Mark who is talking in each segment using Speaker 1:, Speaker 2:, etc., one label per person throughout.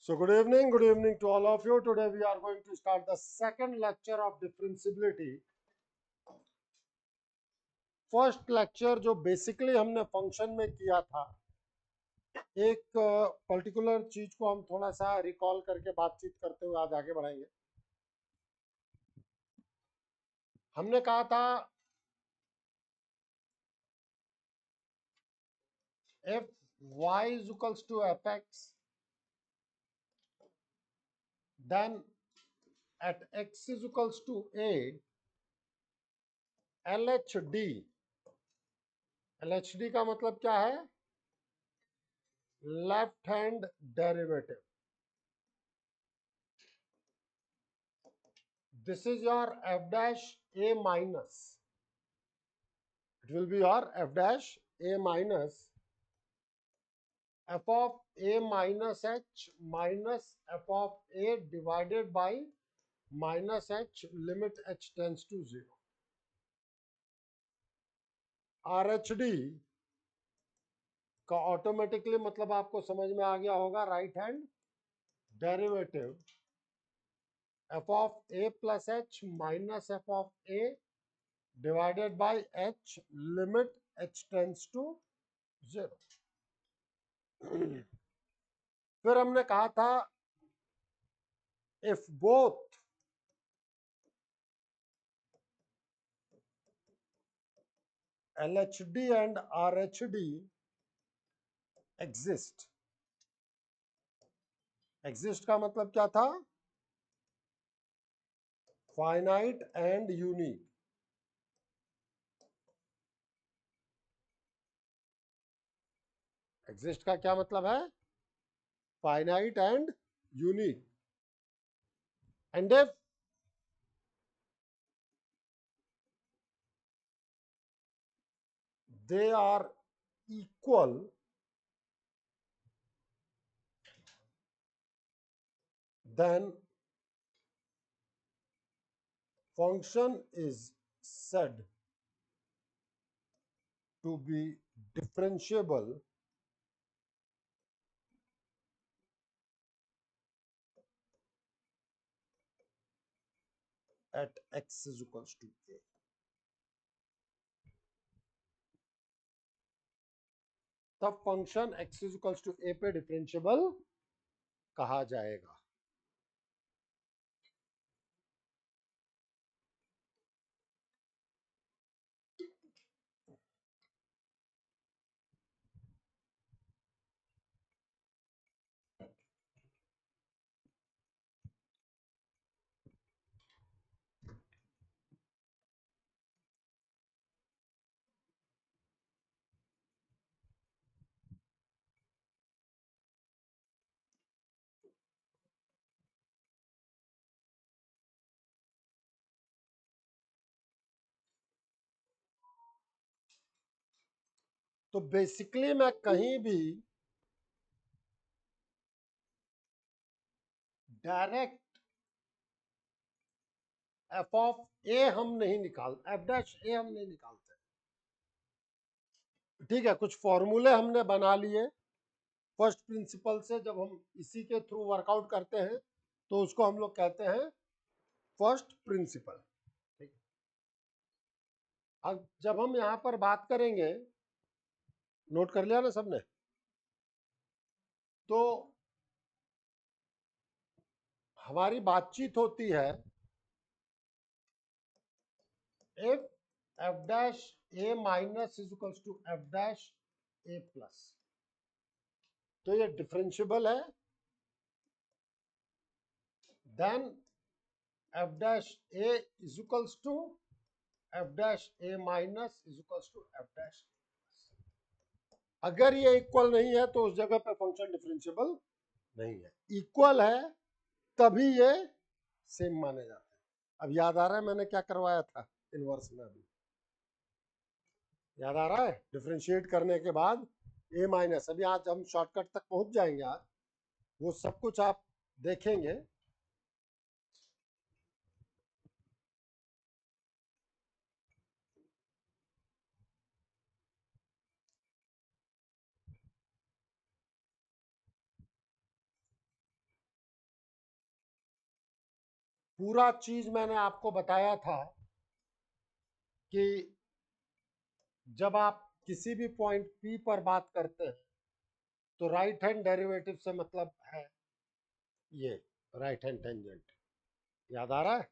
Speaker 1: So good evening to all of you. Today we are going to start the second lecture of differentiability. First lecture जो basically हमने function में किया था, एक particular चीज को हम थोड़ा सा रिकॉल करके बातचीत करते हुए आज आगे बढ़ाएंगे। हमने कहा था if y is equals to fx, then at x is equals to a, LHD का मतलब क्या है? Left hand derivative. This is your f dash a minus. It will be your f dash a minus f of a minus h minus f of a divided by minus h limit h tends to 0. RHD का automatically मतलब आपको समझ में आ गया होगा, right hand derivative f of a plus h minus f of a divided by h limit h tends to 0. फिर हमने कहा था if both LHD and RHD exist का मतलब क्या था? Finite and unique. एग्जिस्ट का क्या मतलब है? Finite and unique. And if they are equal, then function is said to be differentiable at x is equals to a. तब function x is equals to a पे differentiable कहा जाएगा। तो basically मैं कहीं भी डायरेक्ट एफ ऑफ ए हम नहीं निकाल, एफ डैश ए हम नहीं निकालते। ठीक है, कुछ फॉर्मूले हमने बना लिए फर्स्ट प्रिंसिपल से। जब हम इसी के थ्रू वर्कआउट करते हैं तो उसको हम लोग कहते हैं फर्स्ट प्रिंसिपल। ठीक है, अब जब हम यहाँ पर बात करेंगे, नोट कर लिया ना सबने? तो हमारी बातचीत होती है if f dash a minus is equals to f dash a plus, तो ये डिफरेंशिएबल है। Then f dash a is equals to f dash a minus is equals to f dash. अगर ये इक्वल नहीं है तो उस जगह पे फंक्शन डिफरेंशिएबल नहीं है। इक्वल है तभी ये सेम माने जाते हैं। अब याद आ रहा है मैंने क्या करवाया था इनवर्स में? अभी याद आ रहा है? डिफरेंशिएट करने के बाद ए माइनस, अभी आज हम शॉर्टकट तक पहुंच जाएंगे, आज वो सब कुछ आप देखेंगे। पूरा चीज मैंने आपको बताया था कि जब आप किसी भी पॉइंट P पर बात करते हैं तो राइट हैंड डेरिवेटिव से मतलब है ये राइट हैंड टेंजेंट, याद आ रहा है,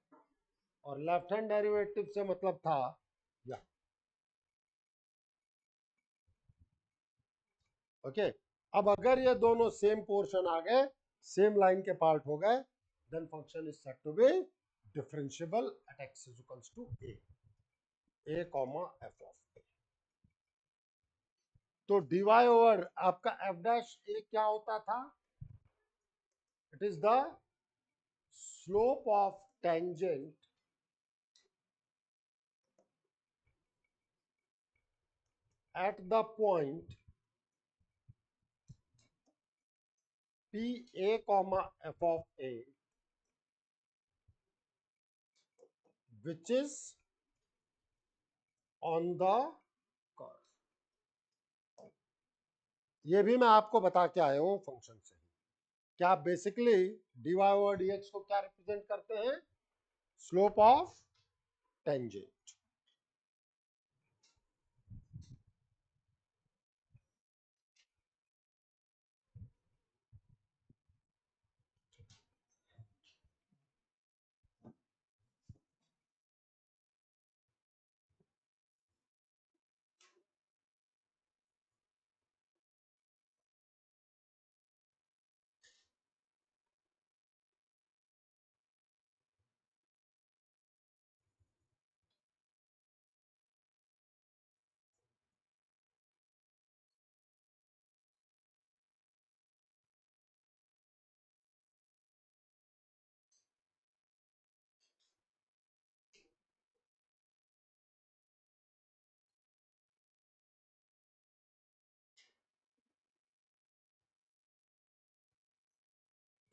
Speaker 1: और लेफ्ट हैंड डेरिवेटिव से मतलब था या ओके। अब अगर ये दोनों सेम पोर्शन आ गए, सेम लाइन के पार्ट हो गए, then function is said to be differentiable at x equals to a comma f of a। तो dy ओवर आपका f डैश a क्या होता था? It is the slope of tangent at the point p a comma f of a which is on the curve। ये भी मैं आपको बता के आया हूं फंक्शन से क्या बेसिकली dy ओवर dx को क्या रिप्रेजेंट करते हैं? Slope of tangent.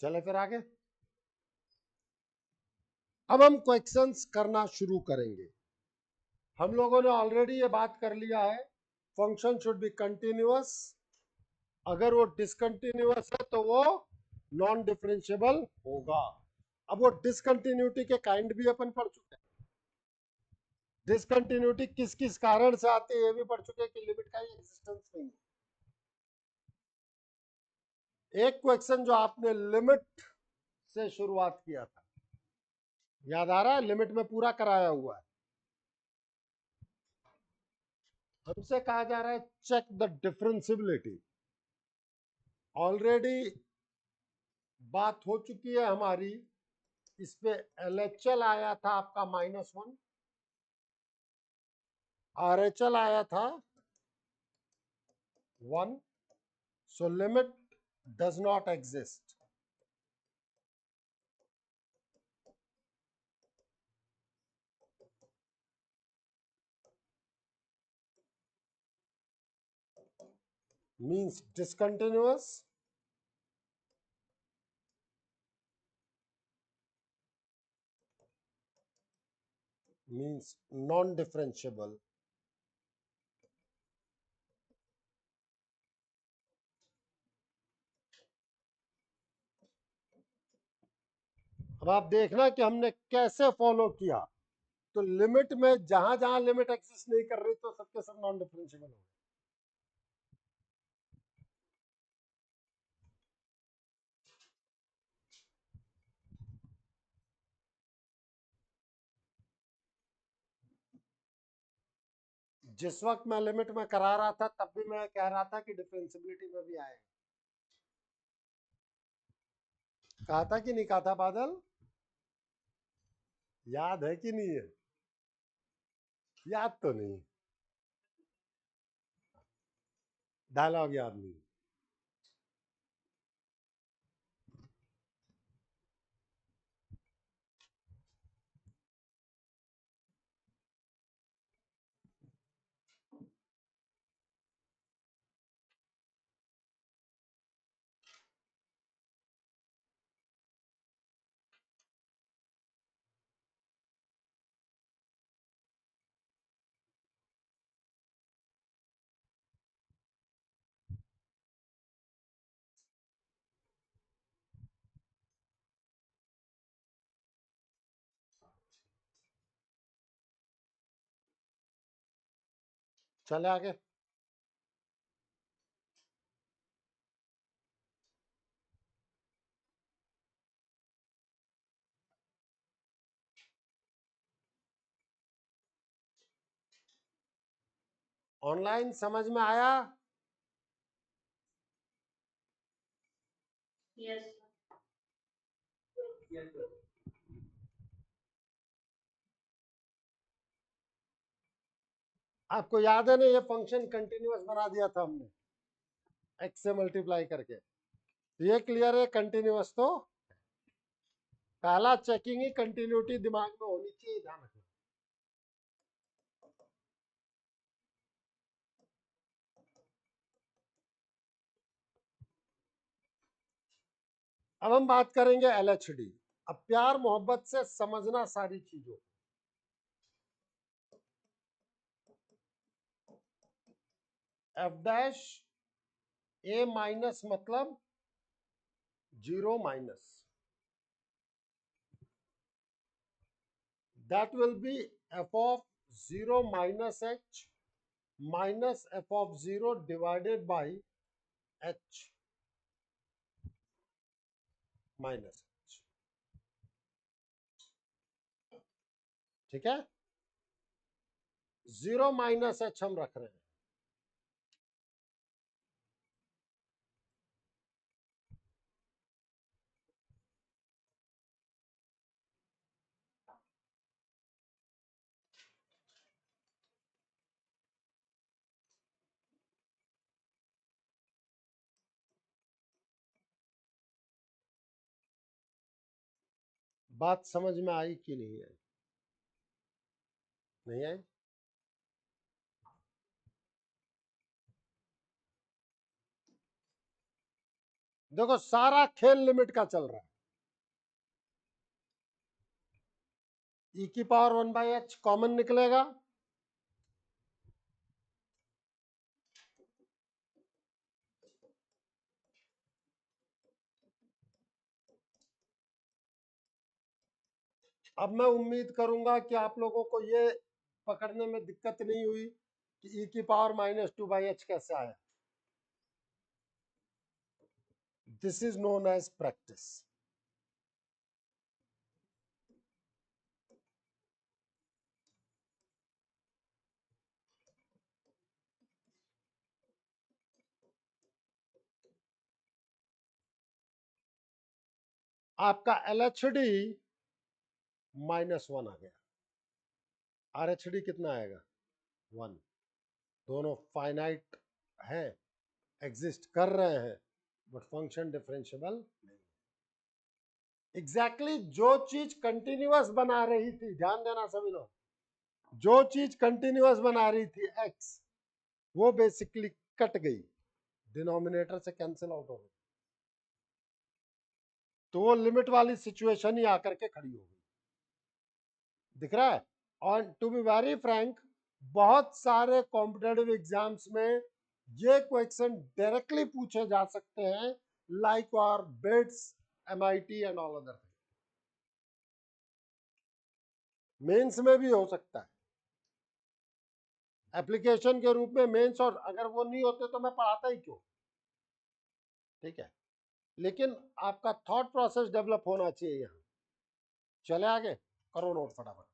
Speaker 1: चले फिर आगे। अब हम क्वेश्चंस करना शुरू करेंगे। हम लोगों ने ऑलरेडी ये बात कर लिया है फंक्शन शुड बी कंटिन्यूअस, अगर वो डिसकंटिन्यूअस है तो वो नॉन डिफरेंशिएबल होगा। अब वो डिसकंटिन्यूटी के काइंड भी अपन पढ़ चुके हैं, डिसकंटिन्यूटी किस किस कारण से आती है ये भी पढ़ चुके हैं कि लिमिट का ही एग्जिस्टेंस नहीं है। एक क्वेश्चन जो आपने लिमिट से शुरुआत किया था, याद आ रहा है? लिमिट में पूरा कराया हुआ है। हमसे कहा जा रहा है चेक द डिफरेंशियबिलिटी। ऑलरेडी बात हो चुकी है हमारी, इस पे LHL आया था आपका -1, RHL आया था 1, so limit does not exist। means discontinuous, means non-differentiable। अब आप देखना कि हमने कैसे फॉलो किया। तो लिमिट में जहां जहां लिमिट एक्सिस्ट नहीं कर रही तो सबके सब नॉन डिफरेंशिएबल हो। जिस वक्त मैं लिमिट में करा रहा था तब भी मैं कह रहा था कि डिफरेंशियबिलिटी में भी आएगा। कहा था कि नहीं कहा था बादल? याद है कि नहीं है? याद तो नहीं, डायलॉग याद नहीं। चले आगे। ऑनलाइन समझ में आया?
Speaker 2: यस।
Speaker 1: आपको याद है ना, ये फंक्शन कंटिन्यूअस बना दिया था हमने x से मल्टीप्लाई करके। ये क्लियर है? कंटिन्यूअस तो पहला चेकिंग ही कंटिन्यूटी दिमाग में होनी चाहिए, ध्यान रखना। अब हम बात करेंगे LHD। अब प्यार मोहब्बत से समझना सारी चीजों। एफ डैश ए माइनस मतलब 0 minus, that will be f of 0 minus h minus f of 0 divided by h minus h। ठीक है, 0 माइनस h हम रख रहे हैं। बात समझ में आई कि नहीं आई? नहीं आई? देखो सारा खेल लिमिट का चल रहा है। e की पावर 1/h कॉमन निकलेगा, अब मैं उम्मीद करूंगा कि आप लोगों को ये पकड़ने में दिक्कत नहीं हुई कि e की पावर -2/h कैसे आया। This is known as practice. आपका LHD -1 आ गया, RHD कितना आएगा? 1। दोनों फाइनाइट है, एग्जिस्ट कर रहे हैं, बट फंक्शन डिफरेंशिएबल नहीं। एग्जैक्टली जो चीज कंटिन्यूअस बना रही थी, ध्यान देना सभी लोग, जो चीज कंटिन्यूअस बना रही थी x, वो बेसिकली कट गई, डिनोमिनेटर से कैंसिल आउट हो गई, तो वो लिमिट वाली सिचुएशन ही आकर के खड़ी हो गई। दिख रहा है? और टू बी वेरी फ्रैंक, बहुत सारे कॉम्पिटेटिव एग्जाम्स में ये क्वेश्चन डायरेक्टली पूछे जा सकते हैं, लाइक और BITS, MIT and all other thing. Mains में भी हो सकता है एप्लीकेशन के रूप में, मेंस, और अगर वो नहीं होते तो मैं पढ़ाता ही क्यों। ठीक है, लेकिन आपका थॉट प्रोसेस डेवलप होना चाहिए यहाँ। चले आगे, करो नोट फटाफट।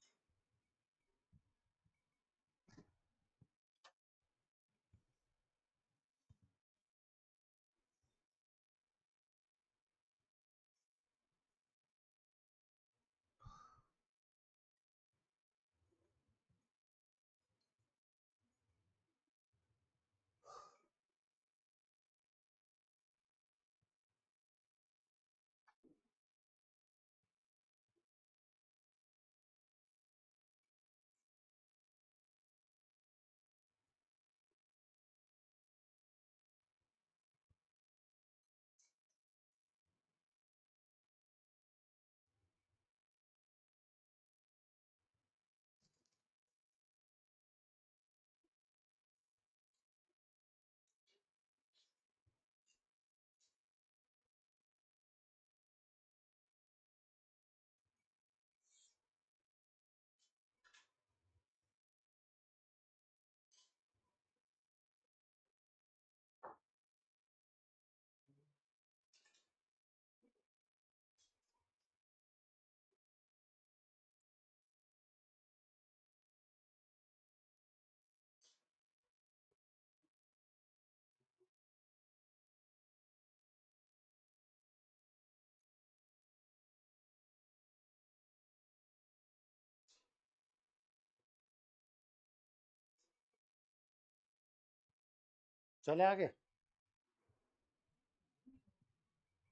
Speaker 1: चले आगे।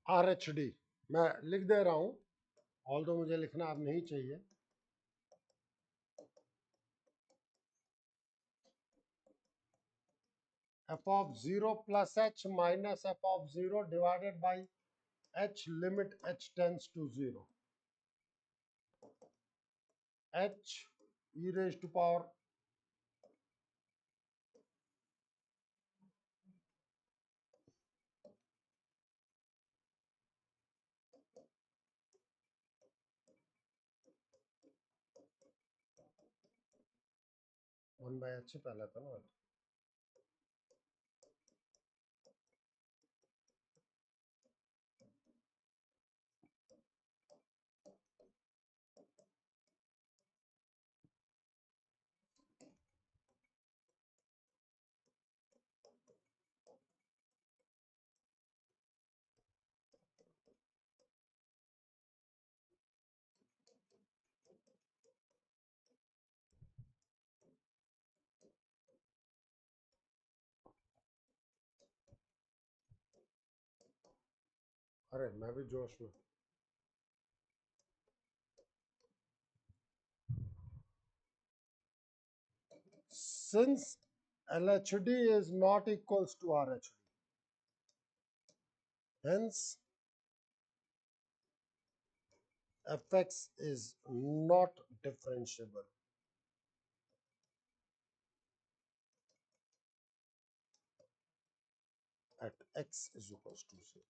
Speaker 1: RHD मैं लिख दे रहा हूं, ऑल्दो मुझे लिखना अब नहीं चाहिए। f of 0 plus h minus f of 0 divided by h limit h tends to 0, h e raised to power 1 by h पहले था ना। अरे मैं भी जोश में। Since LHD is not equals to RHD, hence fx is not differentiable at x is equals to 0.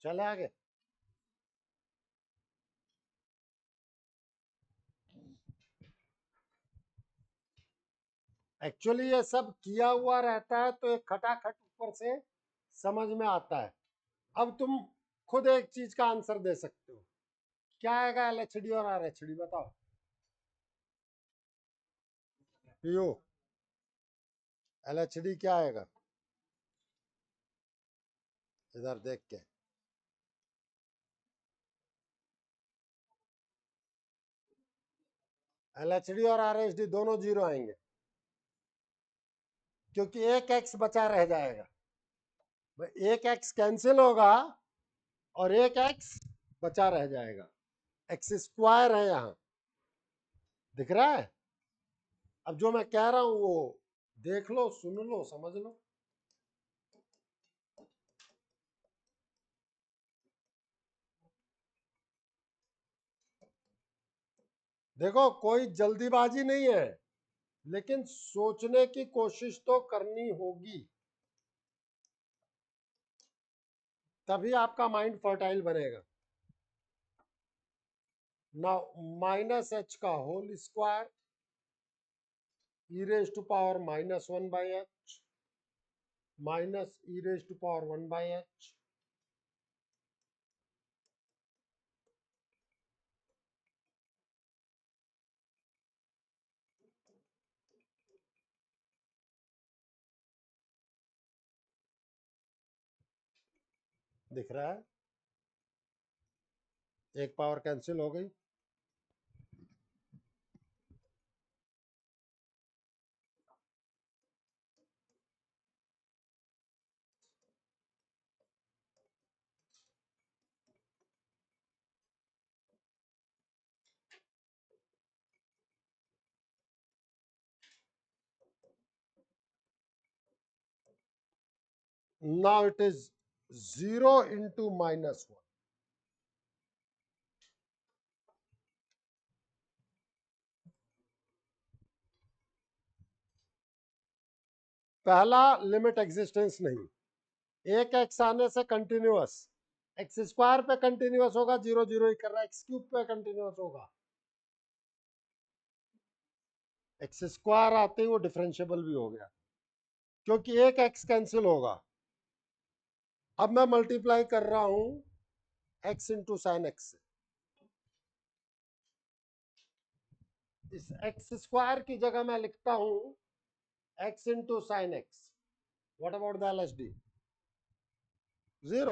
Speaker 1: चले आगे। एक्चुअली ये सब किया हुआ रहता है तो एक खटाखट ऊपर से समझ में आता है। अब तुम खुद एक चीज का आंसर दे सकते हो, क्या आएगा LHD और RHD बताओ। पीयू LHD क्या आएगा, इधर देख के। LHD और RHD दोनों जीरो आएंगे क्योंकि एक x बचा रह जाएगा। एक x कैंसिल होगा और एक x बचा रह जाएगा। x स्क्वायर है यहां, दिख रहा है। अब जो मैं कह रहा हूं वो देख लो, सुन लो, समझ लो। देखो कोई जल्दीबाजी नहीं है, लेकिन सोचने की कोशिश तो करनी होगी, तभी आपका माइंड फर्टाइल बनेगा। नाउ माइनस h का whole square e raise to power -1 by h minus e raise to power 1 by h दिख रहा है। एक पावर कैंसिल हो गई। Now it is 0 into -1. पहला लिमिट एग्जिस्टेंस नहीं, एक x आने से कंटिन्यूअस, एक्स स्क्वायर पे कंटिन्यूअस होगा, 0 0 ही कर रहा है, एक्स क्यूब पे कंटिन्यूअस होगा, एक्स स्क्वायर आते ही वो डिफरेंशिएबल भी हो गया क्योंकि एक x कैंसिल होगा। अब मैं मल्टीप्लाई कर रहा हूं x इंटू साइन एक्स से। इस एक्स स्क्वायर की जगह मैं लिखता हूं x into sine x. What about the LHD? 0।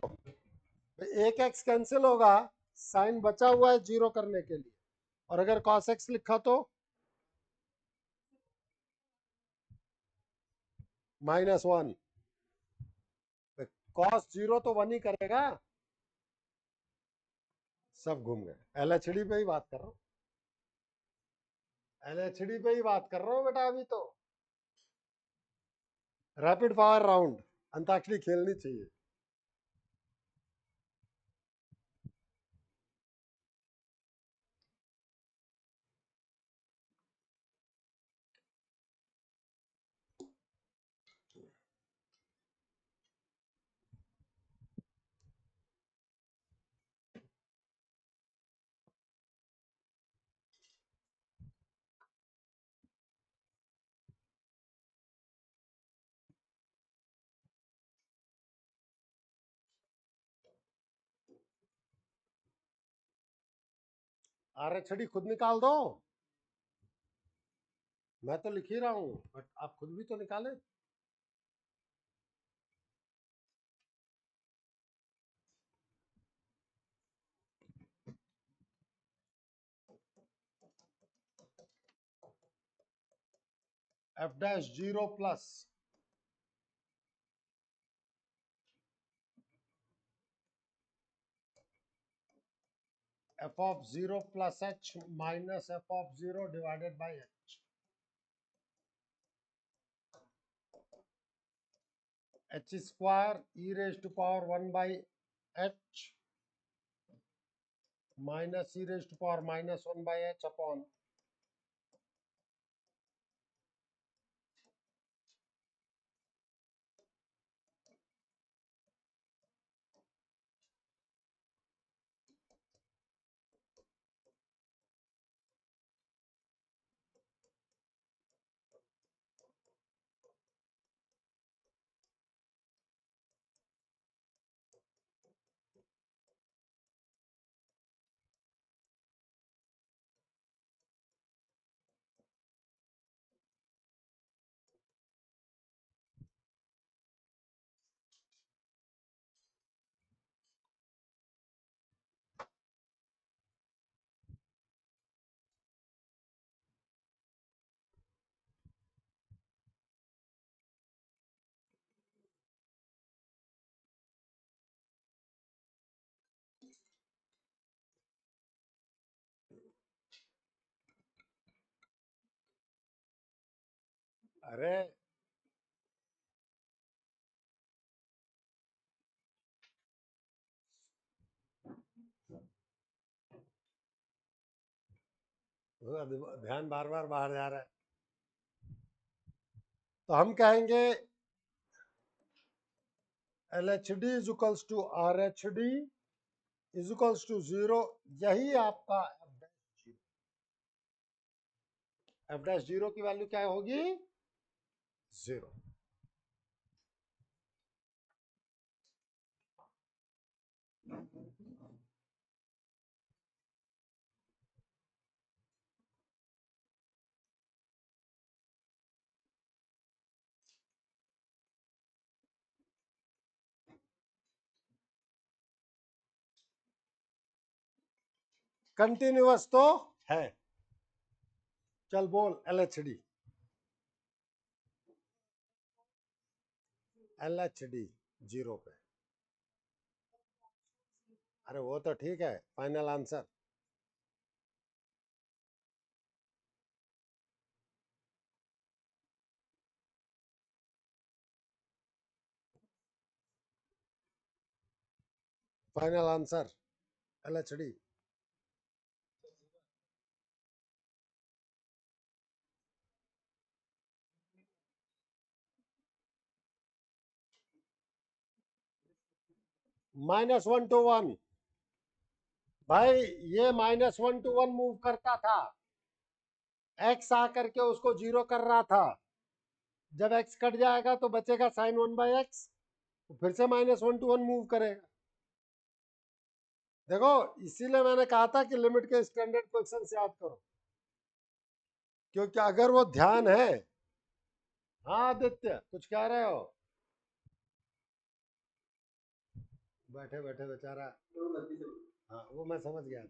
Speaker 1: एक x कैंसिल होगा, साइन बचा हुआ है 0 करने के लिए। और अगर cos x लिखा तो -1। cos 0 तो 1 ही करेगा। सब घूम गए। LHD पे ही बात कर रहा हूं, LHD पे ही बात कर रहा हूं बेटा। अभी तो रैपिड फायर राउंड, अंताक्षरी खेलनी चाहिए। RHD खुद निकाल दो, मैं तो लिख ही रहा हूं, बट आप खुद भी तो निकालें। f'(0) plus f(0) plus h minus f(0) divided by h। h square e⁻1 by h minus e⁻⁻1 by h upon अरे ध्यान बार बार बाहर जा रहा है। तो हम कहेंगे LHD is equals to RHD is equals to 0। यही आपका f'(0) की वैल्यू क्या होगी? 0। कंटिन्यूअस तो है। चल बोल LHD। LHD 0 पे। अरे वो तो ठीक है, final answer. Final answer LHD। -1 to 1। भाई ये -1 to 1 मूव करता था, x आकर के उसको 0 कर रहा था। जब x कट जाएगा तो बचेगा sin 1/x। तो फिर से -1 to 1 मूव करेगा। देखो इसीलिए मैंने कहा था कि लिमिट के स्टैंडर्ड क्वेश्चन से याद करो, क्योंकि अगर वो ध्यान है। हाँ आदित्य कुछ कह रहे हो? बैठे बैठे बेचारा। हाँ वो मैं समझ गया।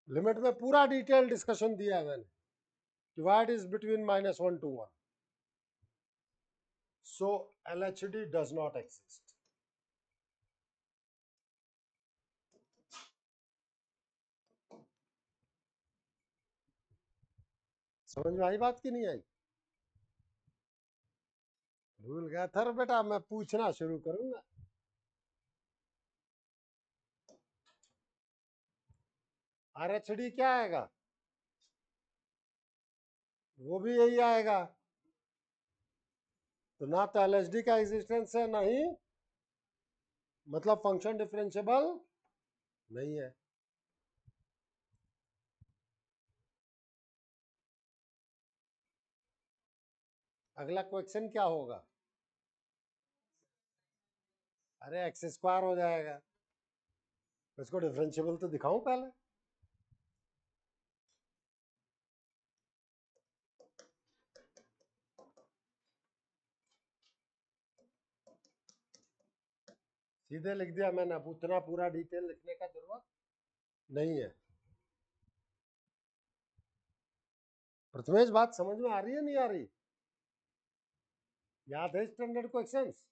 Speaker 1: लिमिट में पूरा डिटेल डिस्कशन दिया है मैंने, divide is between -1 to 1, so LHD does not exist। समझ में आई बात की नहीं आई? भूल गया था बेटा, मैं पूछना शुरू करूंगा। RHD क्या आएगा? वो भी यही आएगा। तो ना तो LHD का एग्जिस्टेंस है, ना ही मतलब फंक्शन डिफरेंशिएबल नहीं है। अगला क्वेश्चन क्या होगा? अरे x² हो जाएगा। इसको डिफरेंशिएबल तो दिखाऊं पहले। सीधे लिख दिया मैंने, अब उतना पूरा डिटेल लिखने का जरूरत नहीं है। प्रथमेश बात समझ में आ रही है नहीं आ रही? याद है standard questions?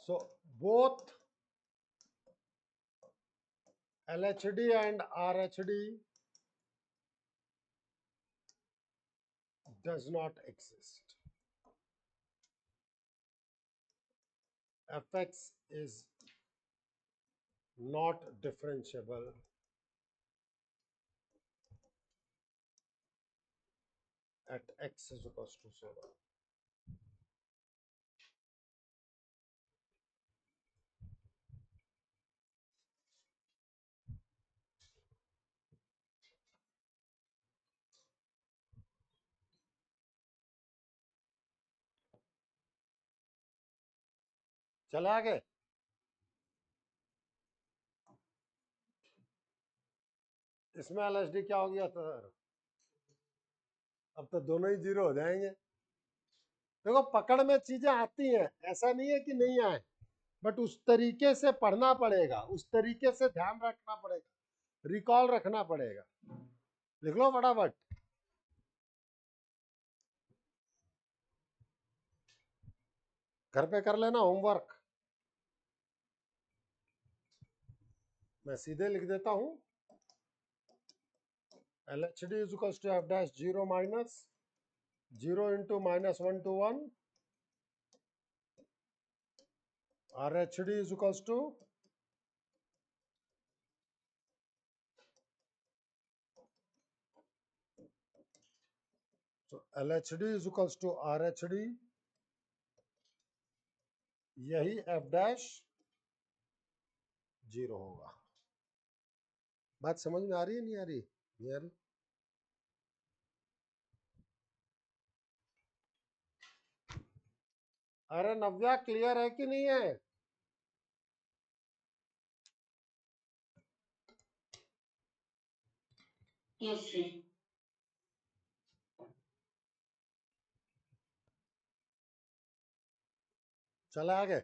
Speaker 1: So both LHD and RHD does not exist. Fx is not differentiable at x is equals to 0. चले आगे। इसमें LHD क्या हो गया सर? अब तो दोनों ही 0 हो जाएंगे। देखो पकड़ में चीजें आती हैं, ऐसा नहीं है कि नहीं आए, बट उस तरीके से पढ़ना पड़ेगा, उस तरीके से ध्यान रखना पड़ेगा, रिकॉल रखना पड़ेगा। लिख लो फटाफट। घर पे कर लेना होमवर्क। मैं सीधे लिख देता हूं, LHD is equals to f dash 0 minus 0 into -1 to 1, RHD is equals to so LHD is equals to RHD, यही f dash 0 होगा। बात समझ में आ रही है नहीं आ रही? नहीं आ रही? अरे नव्या क्लियर है कि नहीं है?
Speaker 2: Yes, sir.
Speaker 1: चले आगे।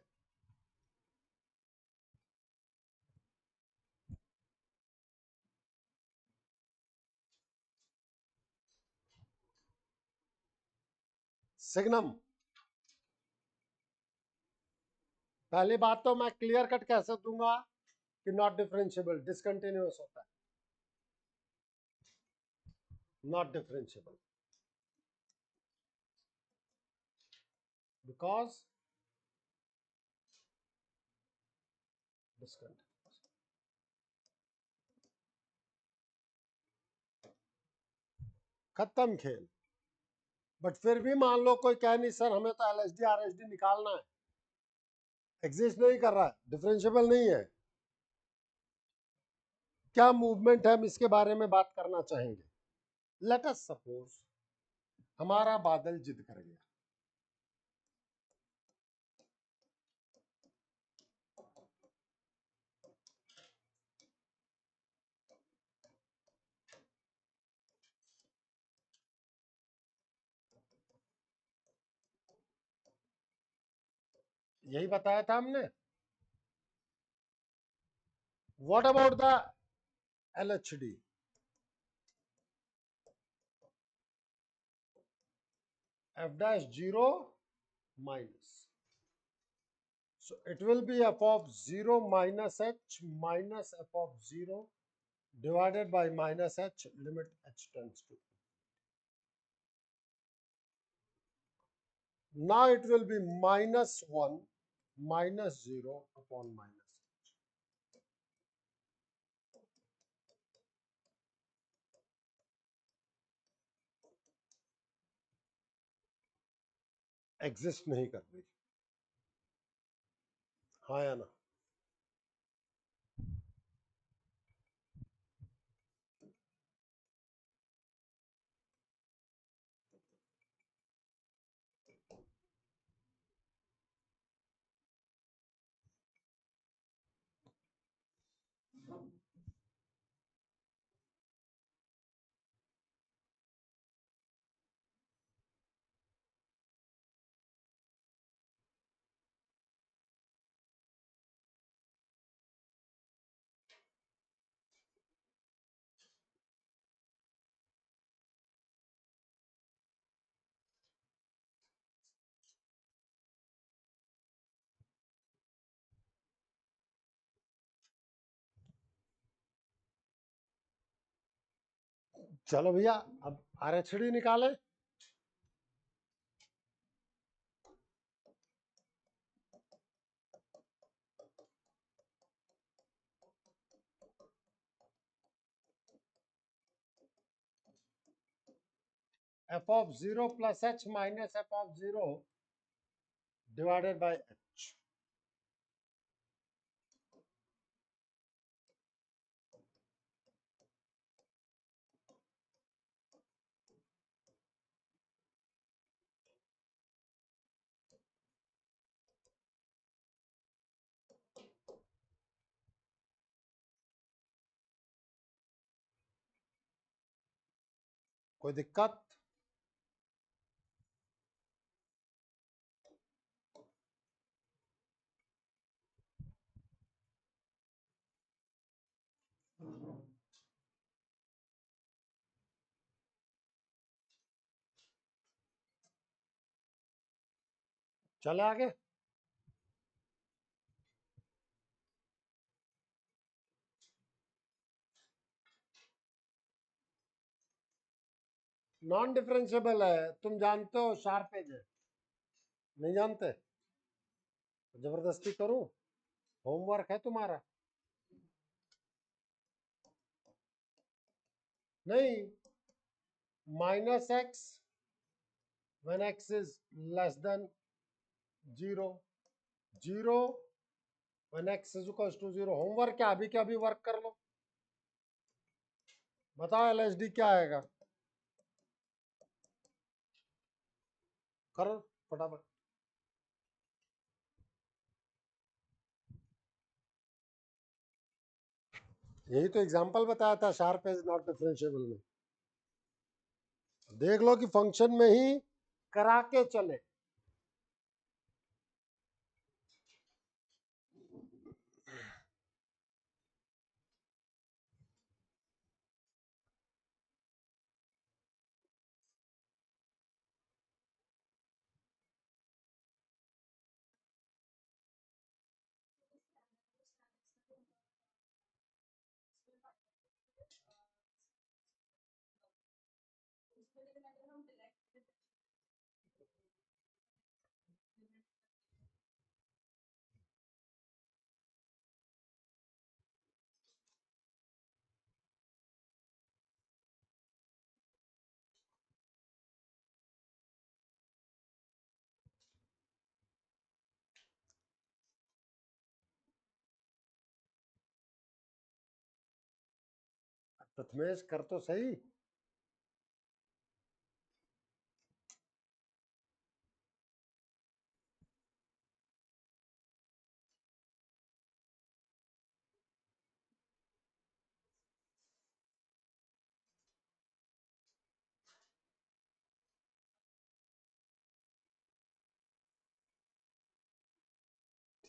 Speaker 1: सिग्नम, पहली बात तो मैं क्लियर कट कैसे दूंगा कि नॉट डिफरेंशिएबल, डिसकंटिन्यूअस होता है, नॉट डिफरेंशिएबल बिकॉज डिसकंटिन्यूअस। खत्म खेल। बट फिर भी मान लो कोई कह नहीं सर हमें तो एलएसडी आरएसडी निकालना है, एग्जिस्ट नहीं कर रहा है, डिफरेंशिएबल नहीं है, क्या मूवमेंट है, हम इसके बारे में बात करना चाहेंगे। लेट अस सपोज हमारा बादल जिद कर गया, यही बताया था हमने। What about the LHD, F dash 0 minus, so it will be f of 0 minus h minus f of 0 divided by minus h limit h tends to, now it will be minus 1 minus 0 upon minus h. Exist नहीं कर रही, हाँ या ना। चलो भैया अब RHD निकाले। f of 0 plus h minus f of 0 divided by h, कोई दिक्कत? चले आगे। नॉन डिफरेंशिएबल है, तुम जानते हो शार्प एज है, नहीं जानते? जबरदस्ती करूं? होमवर्क है तुम्हारा। नहीं, minus x when x is less than 0, 0 when x is equals to 0। Homework क्या अभी क्या अभी वर्क कर लो, बताओ एलएसडी क्या आएगा, करो फटाफट। यही तो एग्जांपल बताया था शार्प एज नॉट डिफरेंशिएबल में, देख लो कि फंक्शन में ही करा के चले। प्रथमेश कर तो सही।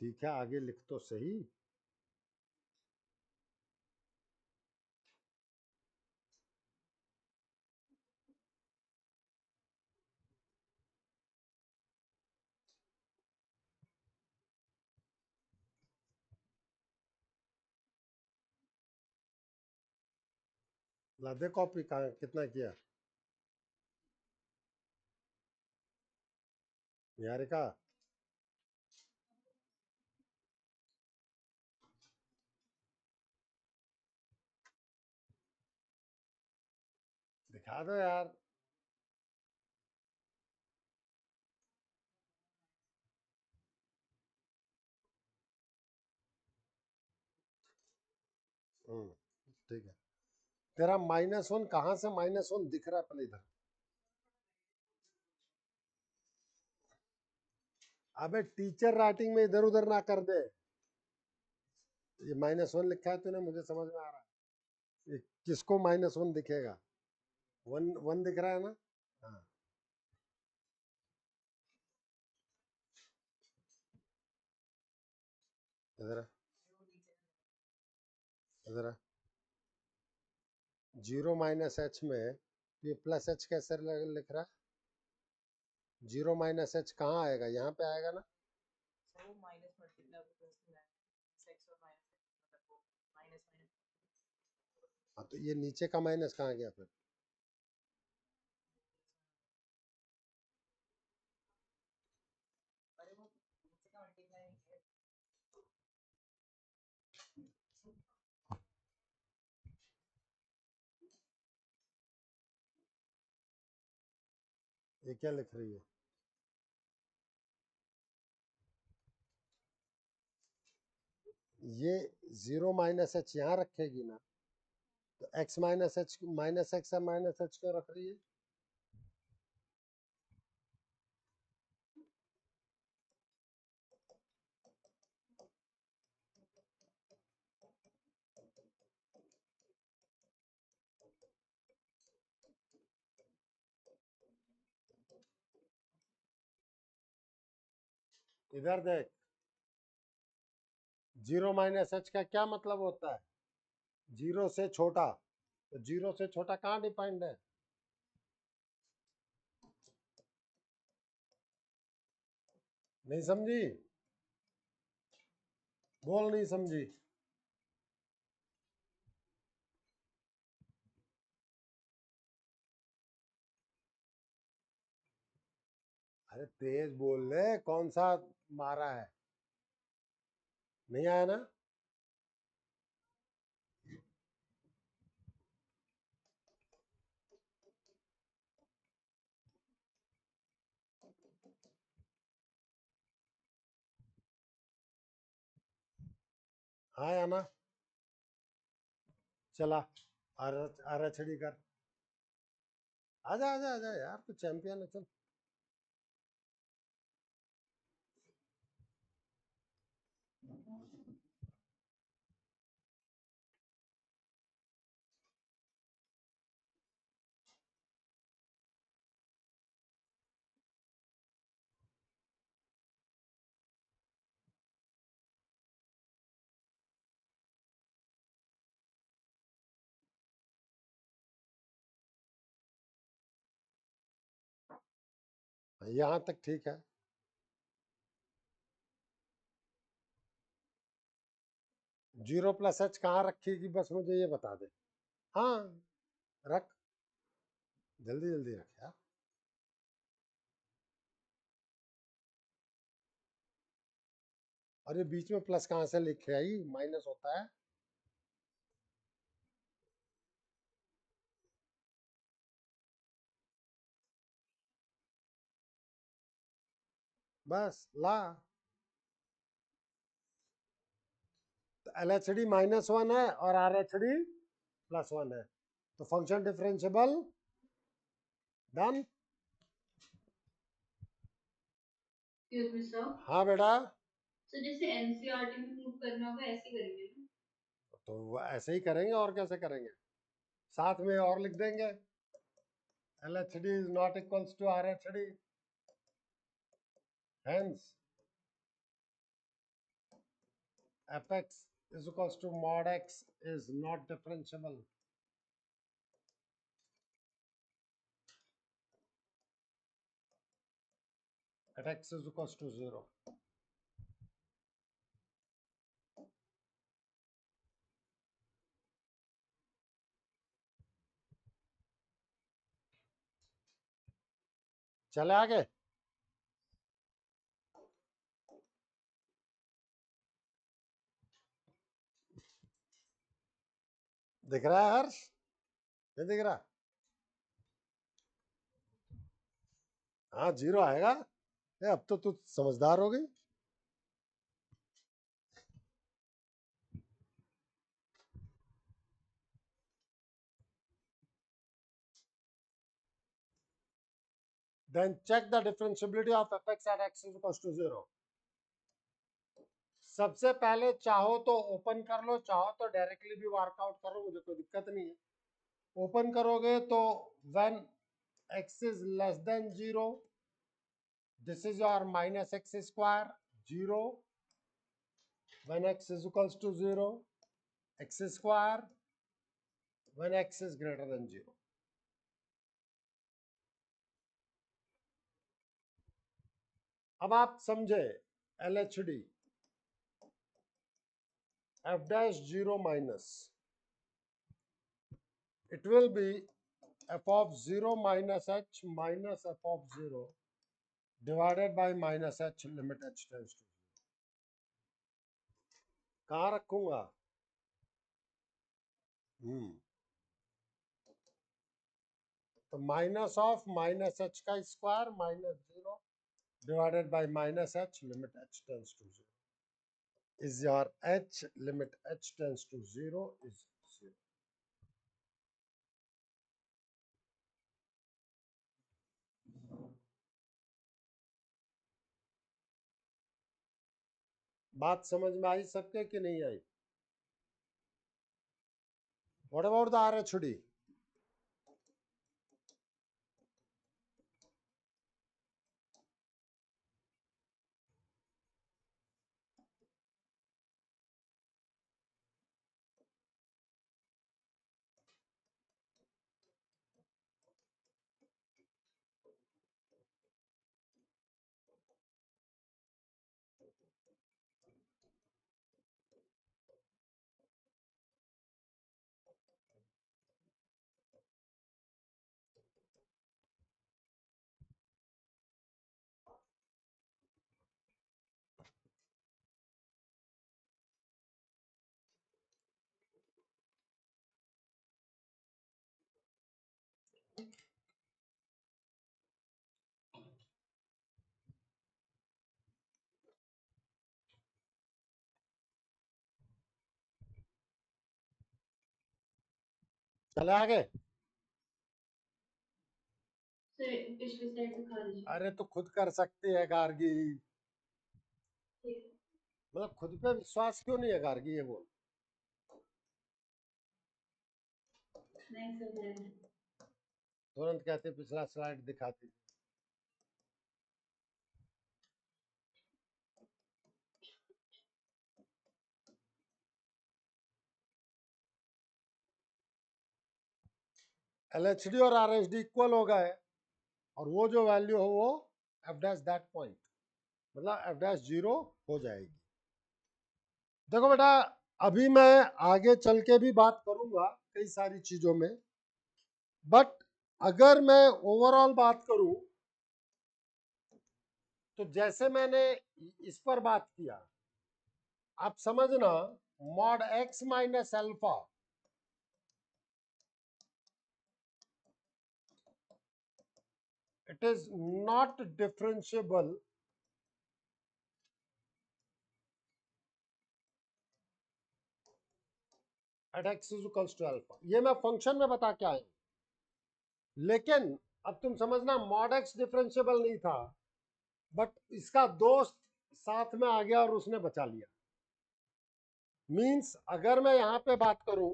Speaker 1: ठीक है, आगे लिख तो सही। ला दे कॉपी, कहाँ कितना किया? निहारिका, दिखा दो यार। ठीक है। तेरा -1 कहाँ से -1 दिख रहा है पहले इधर? अबे टीचर राइटिंग में इधर उधर ना कर दे। ये -1 लिखा है तूने, मुझे समझ में आ रहा है। ये किसको -1 दिखेगा? 1 दिख रहा है ना? हाँ, इधर इधर 0 -h में ये +h कैसे लिख रहा है? 0 -h कहाँ आएगा? यहाँ पे आएगा ना? हाँ, तो ये नीचे का माइनस कहाँ गया फिर? ये क्या लिख रही है? ये 0 -h यहाँ रखेगी ना, तो x -h -x है, -h क्यों रख रही है? इधर देख, 0 -h का क्या मतलब होता है? 0 से छोटा। तो 0 से छोटा कहाँ डिफाइंड है? नहीं समझी? बोल, नहीं समझी? अरे तेज बोल ले, कौन सा मारा है? नहीं आया ना? हाँ या ना? चला, आरएचडी कर। आजा आजा आजा यार, तू चैंपियन है, चल। यहाँ तक ठीक है। 0 +h कहाँ रखेगी, बस मुझे ये बता दे। हाँ, रख, जल्दी जल्दी रख यार। और ये बीच में प्लस कहाँ से लिख आई? माइनस होता है। बस ला। तो LHD -1 है और RHD +1 है। तो फंक्शन डिफरेंशिएबल, डन। हाँ बेटा,
Speaker 2: तो जैसे एनसीईआरटी में प्रूव करना होगा ऐसे करेंगे ना?
Speaker 1: तो ऐसे ही करेंगे और कैसे करेंगे, साथ में और लिख देंगे LHD is not equals to RHD, hence fx is equals to mod x is not differentiable. At x is equals to 0. चले आगे। दिख रहा है हर्ष, नहीं दिख रहा? हाँ 0 आएगा। अब तो तू समझदार हो गई। Then check the differentiability of fx at x is equals to 0. सबसे पहले चाहो तो ओपन कर लो, चाहो तो डायरेक्टली भी वर्कआउट करो, मुझे कोई दिक्कत नहीं है। ओपन करोगे तो when x is less than 0, this is your minus x square 0. When x is equals to 0, x square when x is greater than 0. अब आप समझे LHD f dash 0 minus, it will be f of 0 minus h minus f of 0 divided by minus h limit h tends to 0. कहाँ रखूंगा? तो minus of minus H का square minus 0 divided by minus h limit h tends to 0 is your h limit h tends to 0 is 0. बात समझ में आई सबके कि नहीं आई? What about the RHD? चले आगे।
Speaker 2: सर पिछली स्लाइड दिखा दीजिए।
Speaker 1: अरे तो खुद कर सकती है गार्गी,
Speaker 2: ठीक
Speaker 1: मतलब खुद पे विश्वास क्यों नहीं है गार्गी, ये बोल।
Speaker 2: है। नहीं सर मैं
Speaker 1: तुरंत कहते पिछला स्लाइड दिखाती। LHD और RHD इक्वल हो गए और वो जो वैल्यू हो वो f डैश दैट पॉइंट, मतलब f डैश 0 हो जाएगी। देखो बेटा, अभी मैं आगे चल के भी बात करूंगा कई सारी चीजों में, बट अगर मैं ओवरऑल बात करूं तो जैसे मैंने इस पर बात किया, आप समझना mod x minus alpha it is not differentiable at x is equals to alpha. ये मैं फंक्शन में बता के आया, लेकिन अब तुम समझना मॉड एक्स डिफरेंशिएबल नहीं था, बट इसका दोस्त साथ में आ गया और उसने बचा लिया। मींस अगर मैं यहां पे बात करूं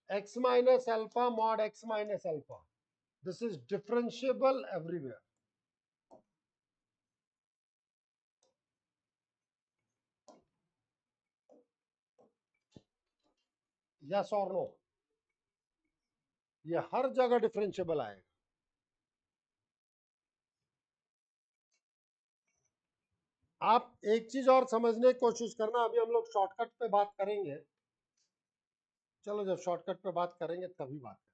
Speaker 1: x minus alpha mod x minus alpha, this is differentiable everywhere. Yes or no? ये हर जगह डिफरेंशिएबल आएगा। आप एक चीज और समझने की कोशिश करना, अभी हम लोग शॉर्टकट पे बात करेंगे, चलो जब शॉर्टकट पे बात करेंगे तभी बात करेंगे।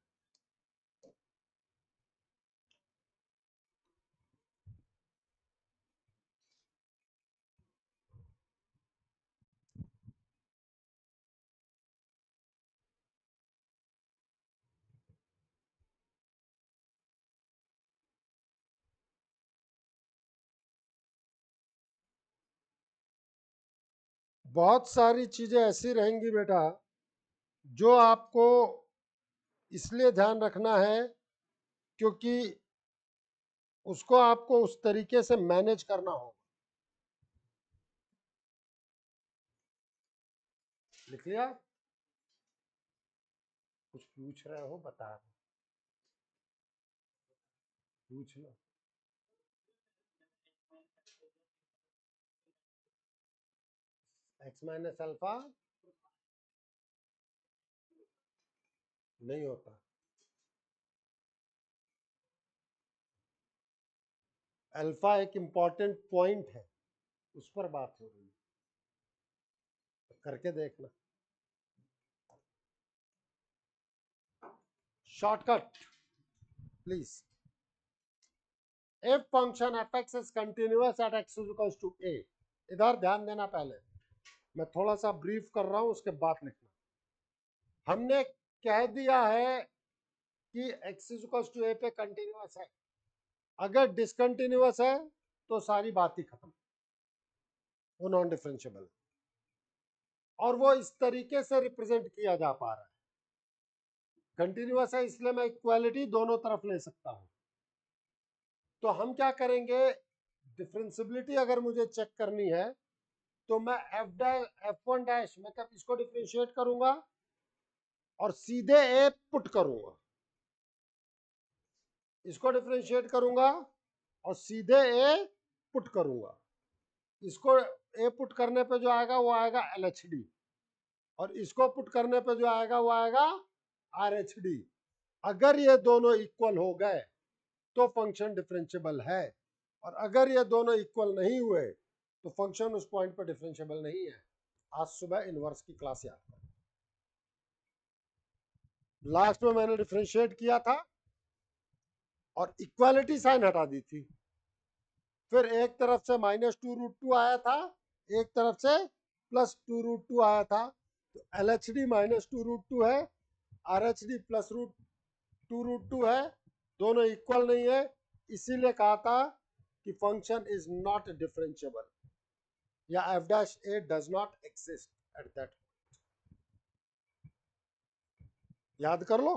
Speaker 1: बहुत सारी चीजें ऐसी रहेंगी बेटा जो आपको इसलिए ध्यान रखना है क्योंकि उसको आपको उस तरीके से मैनेज करना होगा। लिख लिया? कुछ पूछ रहे हो बता रहे, पूछ लो। एक्स माइनस अल्फा नहीं होता, अल्फा एक इंपॉर्टेंट पॉइंट है, उस पर बात हो रही है, तो करके देखना। Shortcut please, if function fx is continuous at x is equals to a, इधर ध्यान देना, पहले मैं थोड़ा सा ब्रीफ कर रहा हूं उसके बाद लिखना। हमने कह दिया है कि x is equals to a पे कंटिन्यूअस है, अगर डिसकंटिन्यूअस है तो सारी बात ही खत्म, वो नॉन डिफरेंशिएबल, और वो इस तरीके से रिप्रेजेंट किया जा पा रहा है। कंटिन्यूअस है इसलिए मैं इक्वालिटी दोनों तरफ ले सकता हूं। तो हम क्या करेंगे, डिफरेंशियबिलिटी अगर मुझे चेक करनी है तो मैं f1 डैश मतलब इसको डिफरेंशिएट करूंगा और सीधे ए पुट करूंगा, इसको डिफरेंशिएट करूंगा और सीधे ए पुट करूंगा। इसको ए पुट करने पे जो आएगा वो आएगा LHD, और इसको पुट करने पे जो आएगा वो आएगा RH_D। अगर ये दोनों इक्वल हो गए तो फंक्शन डिफरेंशिएबल है, और अगर ये दोनों इक्वल नहीं हुए तो फंक्शन उस पॉइंट पर डिफरेंशिएबल नहीं है। आज सुबह इनवर्स की क्लास याद करें, लास्ट में मैंने डिफरेंशिएट किया था और इक्वालिटी साइन हटा दी थी, फिर एक तरफ से -2√2 आया था, एक तरफ से +2√2 आया था, तो LHD -2√2 है, RH_D +2√2 है, दोनों इक्वल नहीं है, इसीलिए कहा था कि फंक्शन इज नॉट डिफरेंशिएबल, या f' does not exist at that. याद कर लो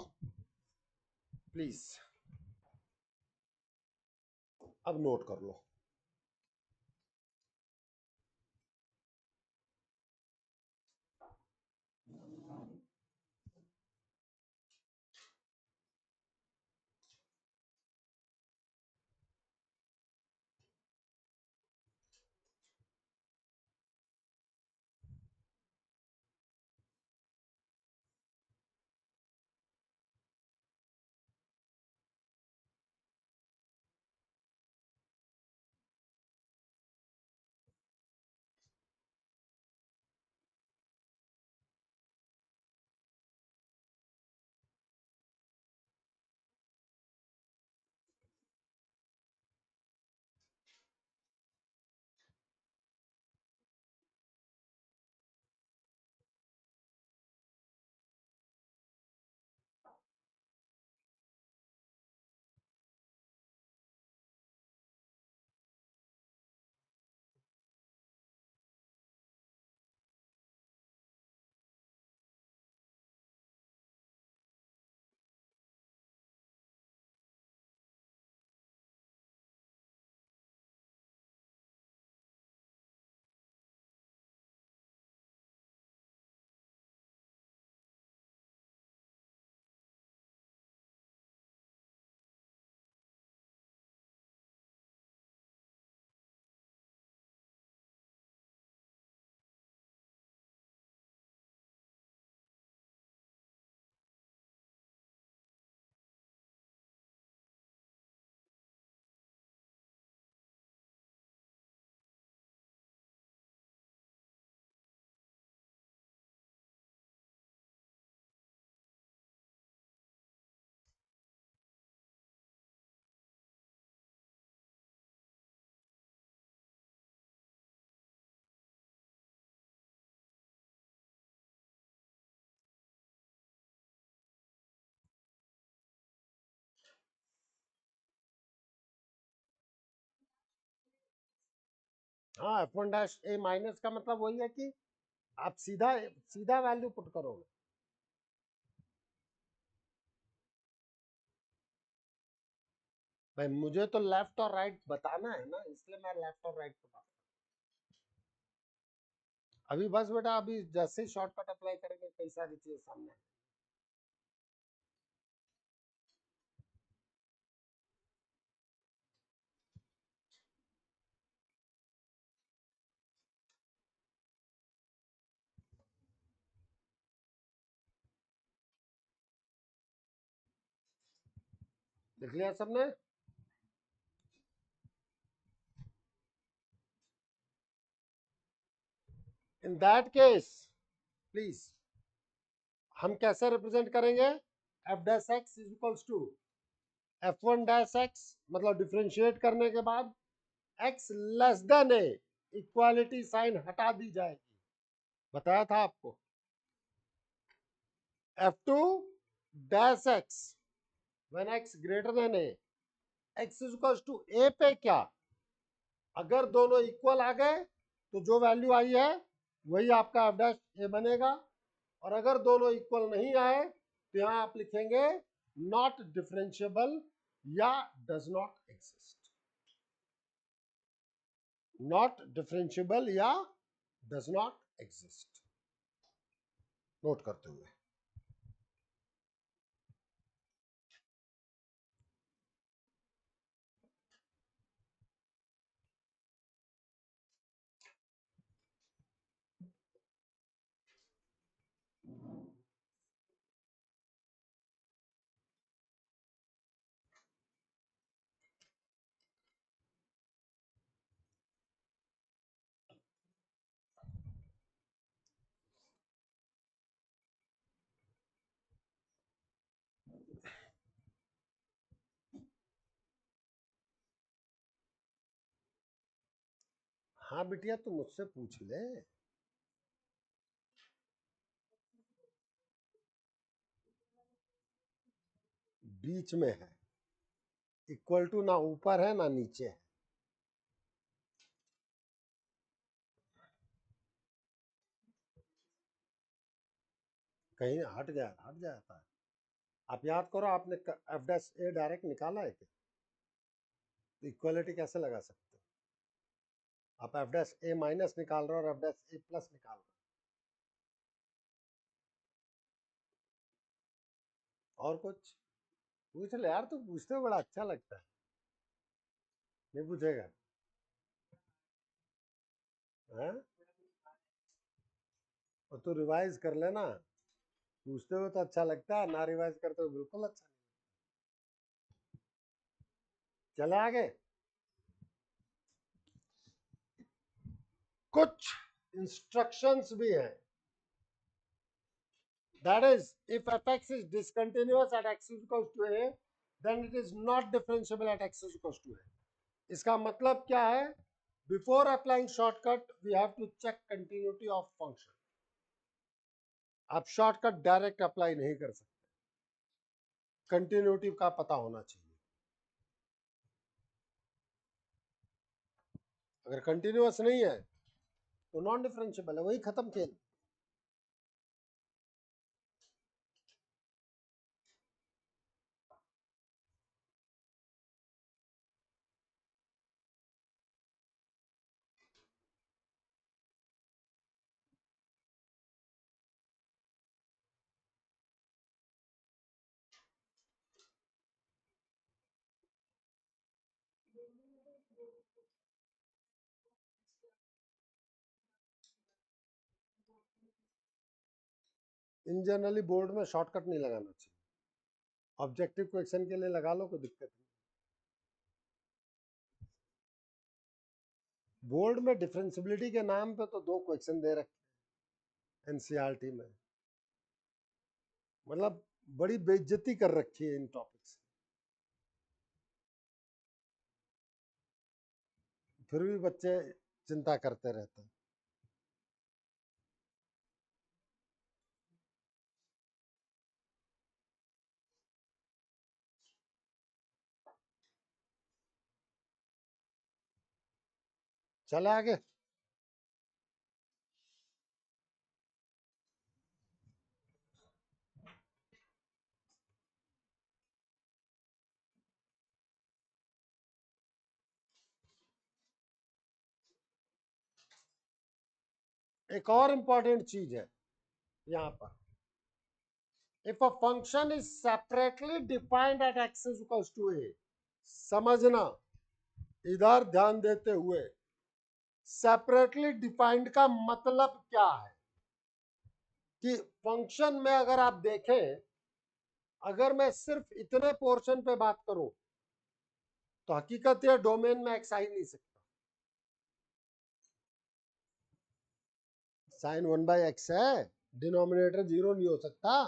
Speaker 1: प्लीज, अब नोट कर लो। हाँ, F1 डैश ए माइनस का मतलब वही है कि आप सीधा सीधा वैल्यू पुट करोगे। भाई मुझे तो लेफ्ट और राइट बताना है ना, इसलिए मैं लेफ्ट और राइट बता। अभी बस बेटा, अभी जैसे ही शॉर्टकट अप्लाई करेंगे कई सारी चीजें सामने आएंगी। लिख लिया सबने? इन दैट केस प्लीज हम कैसे रिप्रेजेंट करेंगे? F dash X is equals to F1 dash X, मतलब डिफ्रेंशिएट करने के बाद x less than A, equality sign हटा दी जाएगी, बताया था आपको। F2 dash X when x greater than A, x is equals to A पे क्या, अगर दोनों इक्वल आ गए तो जो वैल्यू आई है वही आपका एफ डैश ए बनेगा, और अगर दोनों इक्वल नहीं आए तो यहां आप लिखेंगे नॉट डिफरेंशिएबल या does not exist. Not differentiable या डज नॉट एग्जिस्ट, नोट करते हुए। हाँ बिटिया, तू मुझसे पूछ ले। बीच में है, इक्वल टू ना ऊपर है ना नीचे है। कहीं हट जाता है। आप याद करो, आपने एफ डैश ए डायरेक्ट निकाला है क्या? तो इक्वलिटी कैसे लगा सकते हो? आप एफ डैश ए माइनस निकाल रहे हो और एफ डैश ए प्लस निकाल रहे हो। और कुछ पूछ ले यार, तू पूछते हो बड़ा अच्छा लगता है। नहीं पूछेगा? हैं? और तू रिवाइज कर लेना, पूछते हो तो अच्छा लगता है, ना रिवाइज करते हो बिल्कुल अच्छा नहीं। चले आगे। कुछ इंस्ट्रक्शंस भी हैं। That is, if fx is discontinuous at x is equals to a, then it is not differentiable at x is equals to a. इसका मतलब क्या है? Before applying shortcut, we have to check continuity of function. आप shortcut direct apply नहीं कर सकते, continuity का पता होना चाहिए। अगर कंटिन्यूअस नहीं है तो नॉन डिफरेंशिएबल है, वही खत्म खेल। इन जनरली बोर्ड में शॉर्टकट नहीं लगाना चाहिए, ऑब्जेक्टिव क्वेश्चन के लिए लगा लो, कोई दिक्कत नहीं। बोर्ड में डिफरेंशियबिलिटी के नाम पे तो 2 क्वेश्चन दे रखे एनसीईआरटी में, मतलब बड़ी बेइज्जती कर रखी है इन टॉपिक्स। फिर भी बच्चे चिंता करते रहते हैं। चले आगे। एक और इंपॉर्टेंट चीज है यहां पर, if a function is separately defined at x is equals to A, समझना इधर ध्यान देते हुए, सेपरेटली डिफाइंड का मतलब क्या है कि फंक्शन में अगर आप देखें, अगर मैं सिर्फ इतने पोर्शन पे बात करूं तो हकीकत यह डोमेन में एक्स आ ही नहीं सकता, साइन 1/x है, डिनोमिनेटर 0 नहीं हो सकता,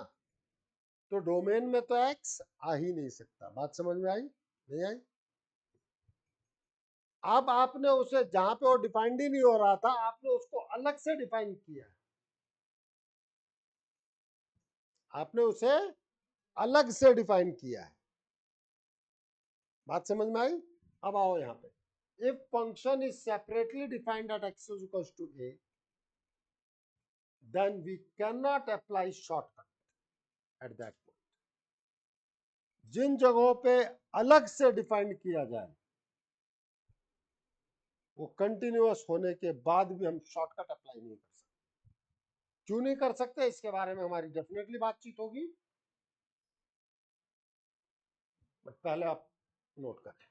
Speaker 1: तो डोमेन में तो एक्स आ ही नहीं सकता। बात समझ में आई नहीं आई? अब आपने उसे जहां पे वो डिफाइंड ही नहीं हो रहा था, आपने उसको अलग से डिफाइन किया, आपने उसे अलग से डिफाइन किया है। बात समझ में आई? अब आओ यहां पे, if function is separately defined at x is equal to A, then we can not apply shortcut at that point. जिन जगहों पे अलग से डिफाइन किया जाए, वो कंटिन्यूअस होने के बाद भी हम शॉर्टकट अप्लाई नहीं कर सकते। क्यों नहीं कर सकते, इसके बारे में हमारी डेफिनेटली बातचीत होगी, बट पहले आप नोट करें।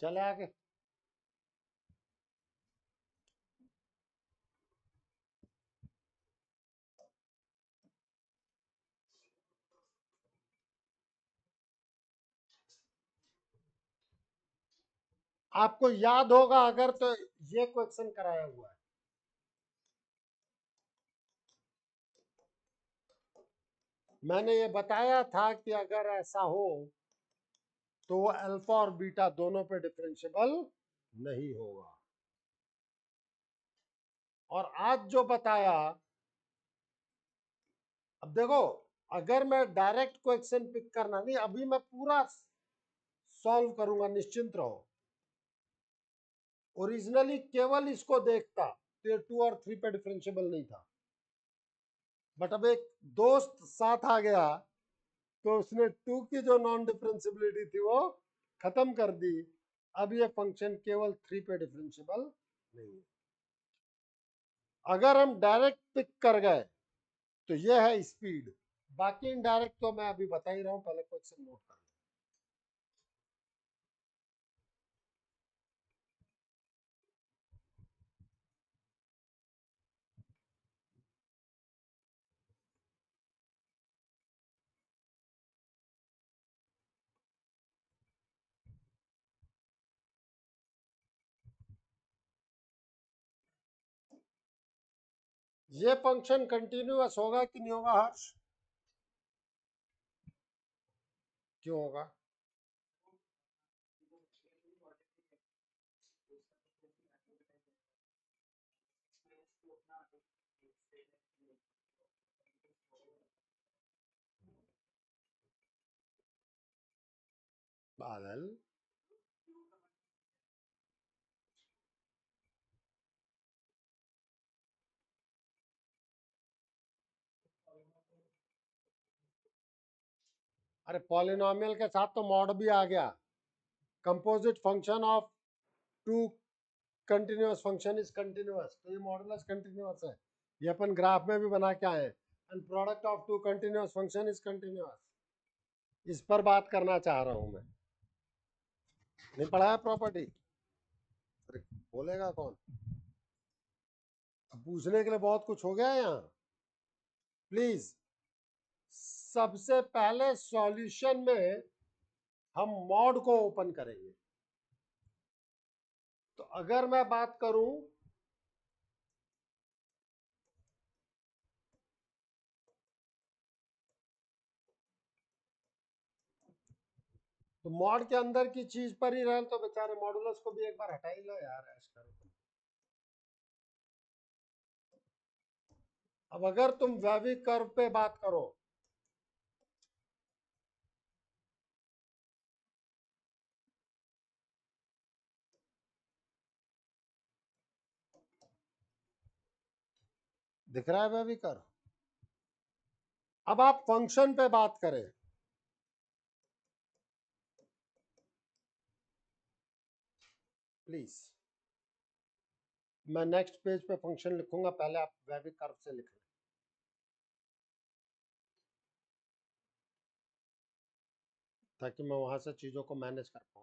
Speaker 1: चले आगे। आपको याद होगा अगर तो ये क्वेश्चन कराया हुआ है, मैंने ये बताया था कि अगर ऐसा हो तो वो अल्फा और बीटा दोनों पे डिफरेंशिएबल नहीं होगा। और आज जो बताया, अब देखो, अगर मैं डायरेक्ट क्वेश्चन पिक करना नहीं, अभी मैं पूरा सॉल्व करूंगा, निश्चिंत रहो। ओरिजिनली केवल इसको देखता तो ये 2 और 3 पे डिफरेंशिएबल नहीं था, बट अब एक दोस्त साथ आ गया तो उसने 2 की जो नॉन डिफरेंशिएबिलिटी थी वो खत्म कर दी। अब ये फंक्शन केवल 3 पे डिफरेंशिएबल नहीं है। अगर हम डायरेक्ट पिक कर गए तो ये है स्पीड, बाकी इनडायरेक्ट तो मैं अभी बता ही रहा हूं, पहले क्वेश्चन नोट कर। ये फंक्शन कंटिन्यूअस होगा कि नहीं होगा हर्ष? क्यों होगा? बादल, अरे पॉलिनोमियल के साथ तो मॉड भी आ गया। Composite function of two continuous function is continuous, तो ये मॉडुलस कंटिन्यूअस है, ये अपन ग्राफ में भी बना के आए हैं। And product of two continuous function is continuous, इस पर बात करना चाह रहा हूं मैं। नहीं पढ़ा है प्रॉपर्टी? बोलेगा कौन? पूछने के लिए बहुत कुछ हो गया यहाँ। प्लीज, सबसे पहले सॉल्यूशन में हम मॉड को ओपन करेंगे। तो अगर मैं बात करूं, तो मॉड के अंदर की चीज पर ही रहे तो बेचारे मॉडुलस को भी एक बार हटा ही लो यार, ऐश करो तुम। अब अगर तुम वैविक कर्व पे बात करो, दिख रहा है वैविक कर्व। अब आप फंक्शन पे बात करें, प्लीज, मैं नेक्स्ट पेज पे फंक्शन लिखूंगा, पहले आप वैविक कर्व से लिख लें। ताकि मैं वहां से चीजों को मैनेज कर पाऊँ।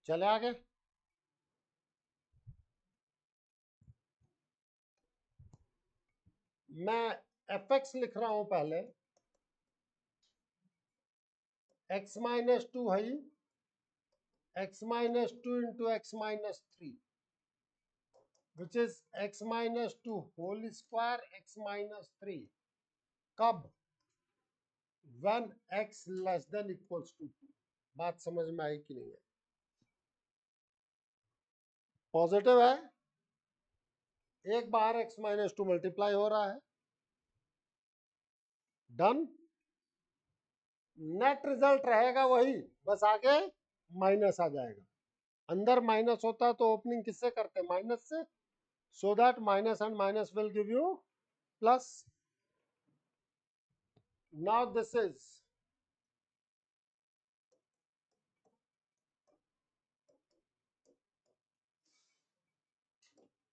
Speaker 1: चले आगे। मैं एफ एक्स लिख रहा हूं पहले, एक्स माइनस टू है, x minus two into x minus three, which is x minus two whole square x minus three. कब? when x less than equals to 2। बात समझ में आई कि नहीं है? पॉजिटिव है, एक बार x माइनस टू मल्टीप्लाई हो रहा है, डन। नेट रिजल्ट रहेगा वही, बस आगे माइनस आ जाएगा। अंदर माइनस होता है तो ओपनिंग किससे करते हैं? माइनस से, so that minus and minus will give you plus. Now this is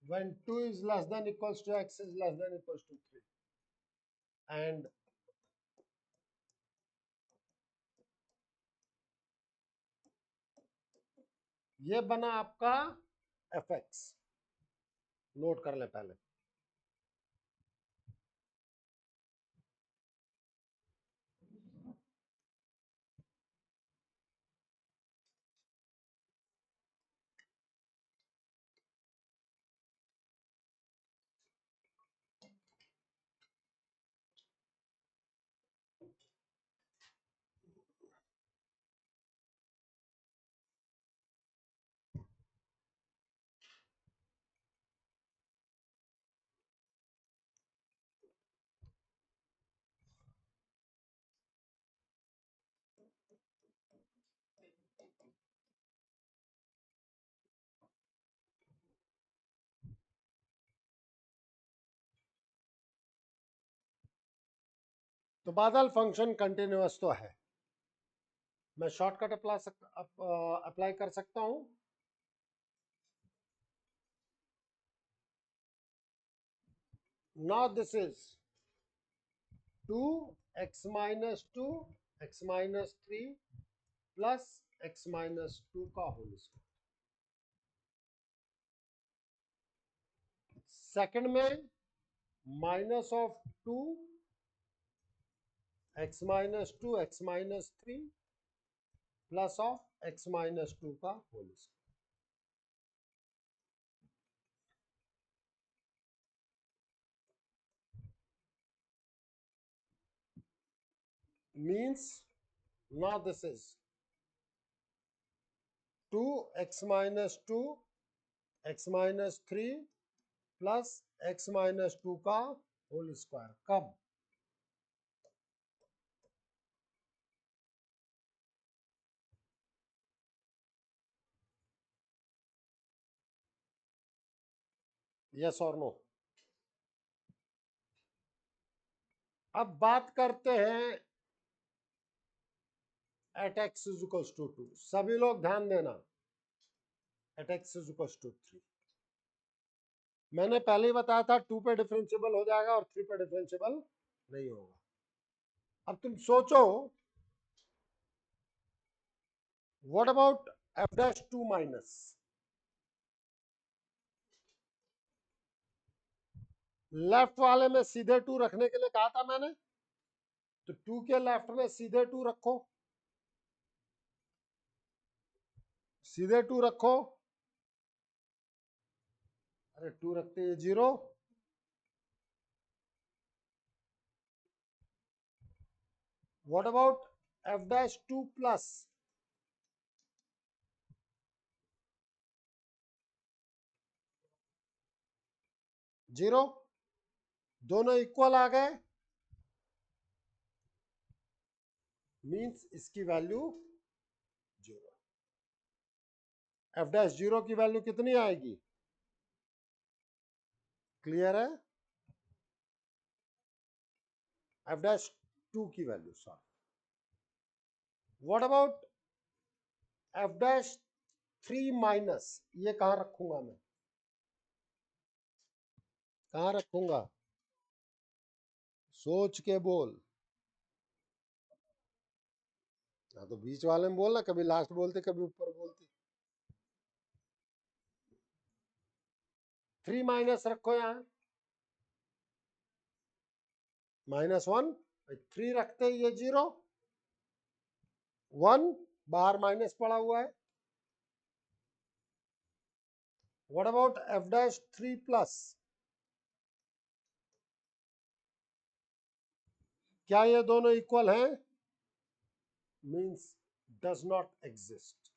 Speaker 1: when 2 is less than equals to x is less than equals to 3, and ये बना आपका एफ एक्स। नोट कर ले पहले। तो बादल फंक्शन कंटिन्यूअस तो है, मैं शॉर्टकट अप्लाई कर सकता हूं। Now this is 2x minus 2 x minus 3 plus x minus 2 का होल स्क्वायर। सेकंड में minus of 2 x minus 2 x minus 3 plus of x minus 2 का whole square. means now this is 2x minus 2 x minus 3 plus x minus 2 का whole square. कब? Yes और no? अब बात करते हैं at x is equals to 2। सभी लोग ध्यान देना, at x is equals to 3। मैंने पहले ही बताया था 2 पे डिफरेंशिएबल हो जाएगा और 3 पे डिफरेंशिएबल नहीं होगा। अब तुम सोचो, what about F dash 2 minus? Left वाले में सीधे 2 रखने के लिए कहा था मैंने, तो 2 के लेफ्ट में सीधे 2 रखो, सीधे 2 रखो। अरे 2 रखते हैं 0। What about F dash 2 plus? Zero. दोनों इक्वल आ गए, मींस इसकी वैल्यू 0। एफ डैश 0 की वैल्यू कितनी आएगी? क्लियर है? एफ डैश 2 की value, sorry. What about F dash 3 minus? ये कहां रखूंगा मैं? कहां रखूंगा? सोच के बोल। हाँ तो बीच वाले में बोलना, कभी लास्ट बोलते कभी ऊपर बोलते। 3 माइनस रखो यहां, -1। 3 रखते ये 0, 1 बाहर माइनस पड़ा हुआ है। What about F dash 3 plus? क्या ये दोनों इक्वल हैं? Means does not exist.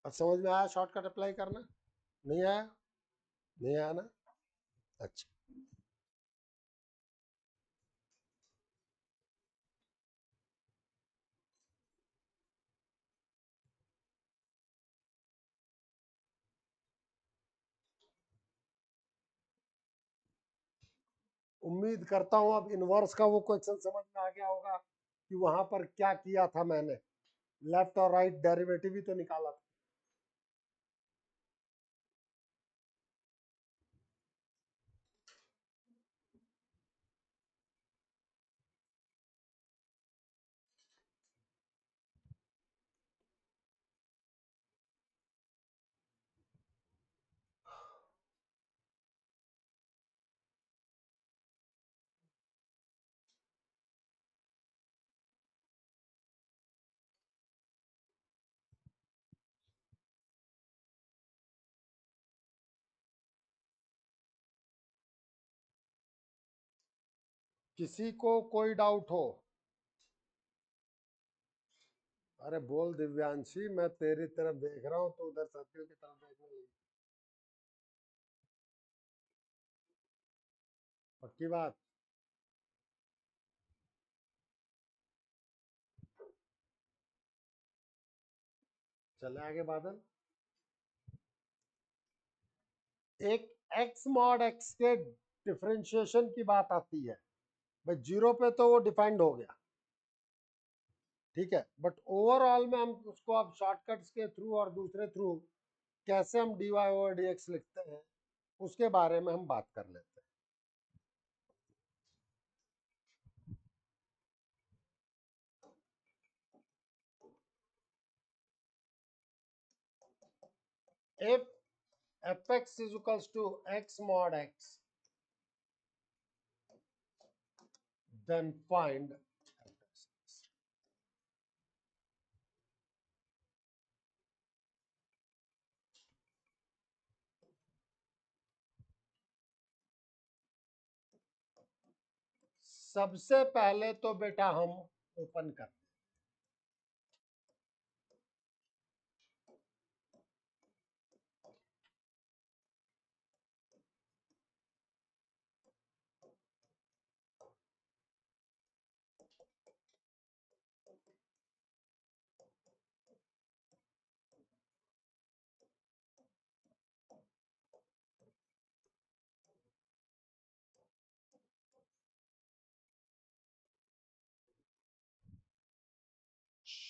Speaker 1: अब समझ में आया शॉर्टकट अप्लाई करना? नहीं आया? नहीं आया ना? अच्छा, उम्मीद करता हूं अब इनवर्स का वो क्वेश्चन समझ में आ गया होगा कि वहां पर क्या किया था मैंने। लेफ्ट और राइट डेरिवेटिव ही तो निकाला था। किसी को कोई डाउट हो? अरे बोल दिव्यांशी, मैं तेरी तरफ देख रहा हूं तो उधर सर्किल की तरफ देखने लगी। पक्की बात? चले आगे बादल। एक x मॉड x के डिफरेंशिएशन की बात आती है भाई, 0 पे तो वो डिफाइंड हो गया, ठीक है, बट ओवरऑल में हम उसको अब शॉर्टकट्स के थ्रू और दूसरे थ्रू कैसे हम dy ओवर dx लिखते हैं उसके बारे में हम बात कर लेते हैं। if fx is equals to x mod x, then find सबसे पहले तो बेटा हम ओपन करते हैं।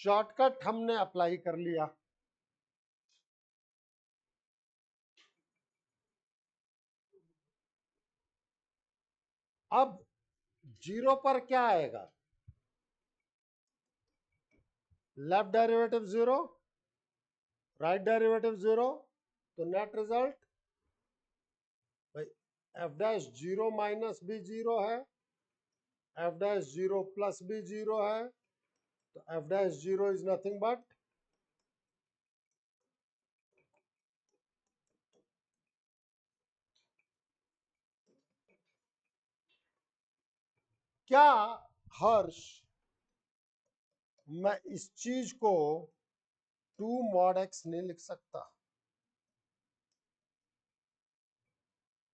Speaker 1: शॉर्टकट हमने अप्लाई कर लिया। अब जीरो पर क्या आएगा? Left derivative zero, right derivative zero, तो नेट रिजल्ट भाई एफ डैश जीरो माइनस भी जीरो है, एफ डैश जीरो प्लस भी जीरो है, तो F dash zero is nothing but क्या हर्ष मैं इस चीज को 2 mod x नहीं लिख सकता?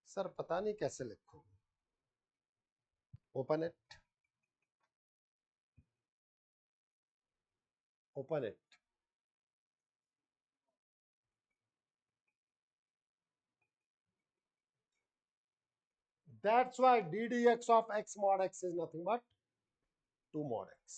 Speaker 1: सर पता नहीं कैसे लिखूं। Open it, open it. That's why ddx of x mod x is nothing but 2 mod x.